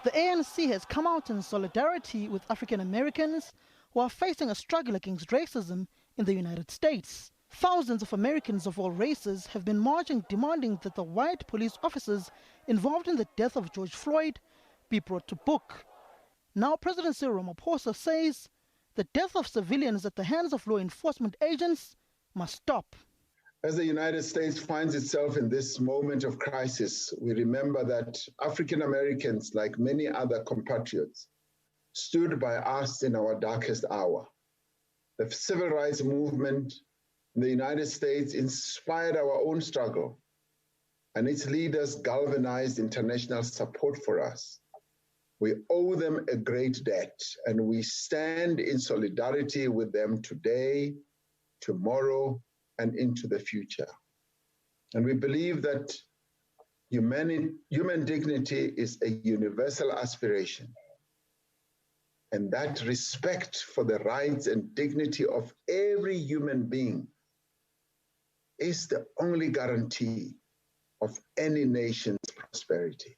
The ANC has come out in solidarity with African Americans who are facing a struggle against racism in the United States. Thousands of Americans of all races have been marching demanding that the white police officers involved in the death of George Floyd be brought to book. Now President Cyril Ramaphosa says the death of civilians at the hands of law enforcement agents must stop. As the United States finds itself in this moment of crisis, we remember that African Americans, like many other compatriots, stood by us in our darkest hour. The civil rights movement in the United States inspired our own struggle, and its leaders galvanized international support for us. We owe them a great debt, and we stand in solidarity with them today, tomorrow, and into the future. And we believe that human dignity is a universal aspiration, and that respect for the rights and dignity of every human being is the only guarantee of any nation's prosperity.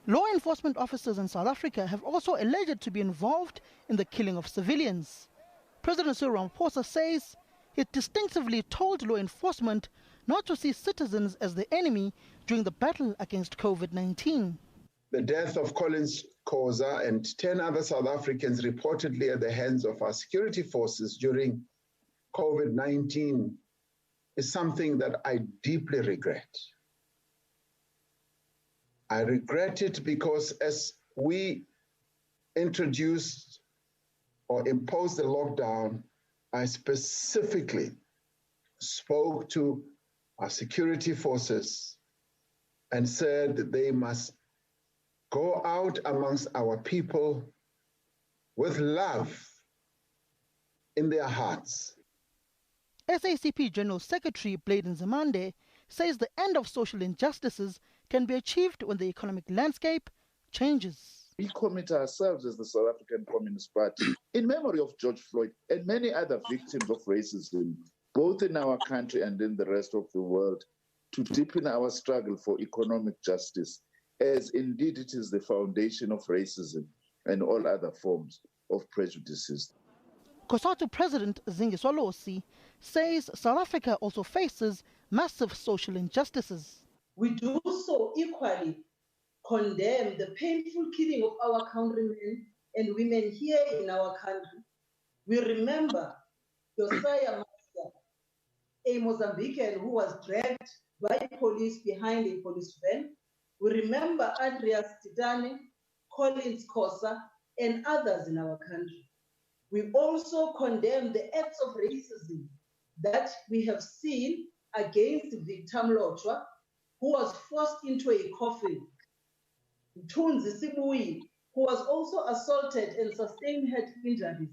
Law enforcement officers in South Africa have also alleged to be involved in the killing of civilians. President Cyril Ramaphosa says he distinctively told law enforcement not to see citizens as the enemy during the battle against COVID-19. The death of Collins Khoza and 10 other South Africans reportedly at the hands of our security forces during COVID-19 is something that I deeply regret. I regret it because as we introduced or imposed the lockdown, I specifically spoke to our security forces and said that they must go out amongst our people with love in their hearts. SACP General Secretary Bladen Nzimande says the end of social injustices can be achieved when the economic landscape changes. We commit ourselves as the South African Communist Party in memory of George Floyd and many other victims of racism, both in our country and in the rest of the world, to deepen our struggle for economic justice, as indeed it is the foundation of racism and all other forms of prejudices. COSATU President Zingiswa Losi says South Africa also faces massive social injustices. We do so equally condemn the painful killing of our countrymen and women here in our country. We remember Josiah Master, a Mozambican who was dragged by police behind a police van. We remember Andreas Titane, Collins Khoza, and others in our country. We also condemn the acts of racism that we have seen against Victor Mlotshwa, who was forced into a coffin. Tunzi Sibuyi, who was also assaulted and sustained head injuries.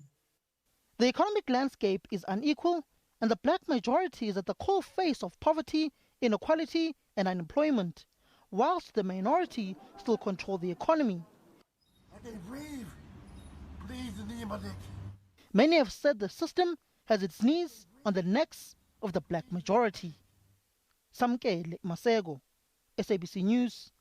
The economic landscape is unequal, and the black majority is at the core face of poverty, inequality, and unemployment, whilst the minority still control the economy. Many have said the system has its knees on the necks of the black majority. Samkele Masego, SABC News,